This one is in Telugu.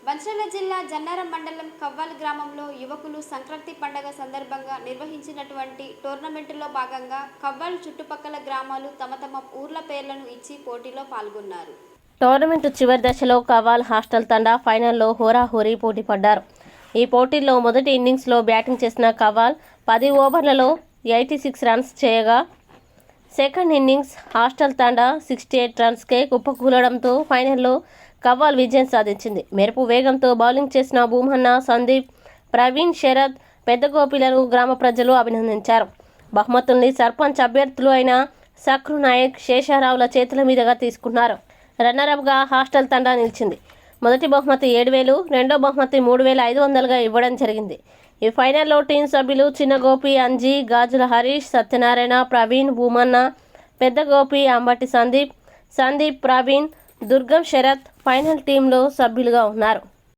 మంచిర్యాల జిల్లా జన్నారం మండలం కవ్వాల్ గ్రామంలో యువకులు సంక్రాంతి పండుగ సందర్భంగా నిర్వహించినటువంటి టోర్నమెంటులో భాగంగా కవ్వాల్ చుట్టుపక్కల గ్రామాలు తమ తమ ఊర్ల పేర్లను ఇచ్చి పోటీలో పాల్గొన్నారు. టోర్నమెంటు చివరి దశలో కవ్వాల్ హాస్టల్ తండా ఫైనల్లో హోరాహోరీ పోటీ పడ్డారు. ఈ పోటీల్లో మొదటి ఇన్నింగ్స్లో బ్యాటింగ్ చేసిన కవ్వాల్ 10 ఓవర్లలో 86 రన్స్ చేయగా సెకండ్ ఇన్నింగ్స్ హాస్టల్ తండా 68 రన్స్కే కుప్పకూలడంతో ఫైనల్లో కవ్వాల్ విజయం సాధించింది. మెరుపు వేగంతో బౌలింగ్ చేసిన భూమన్న, సందీప్, ప్రవీణ్, శరత్, పెద్ద గోపిలను గ్రామ ప్రజలు అభినందించారు. బహుమతుల్ని సర్పంచ్ అభ్యర్థులు అయిన సక్రు నాయక్, శేషారావుల చేతుల మీదుగా తీసుకున్నారు. రన్నరప్గా హాస్టల్ తండా నిలిచింది. మొదటి బహుమతి 7,000, రెండో బహుమతి 3,500గా ఇవ్వడం జరిగింది. ఈ ఫైనల్లో టీం సభ్యులు చిన్న గోపి, అంజీ, గాజుల హరీష్, సత్యనారాయణ, ప్రవీణ్, భూమన్న, పెద్ద గోపి, అంబటి సందీప్, ప్రవీణ్, దుర్గం, శరత్ ఫైనల్ టీంలో సభ్యులుగా ఉన్నారు.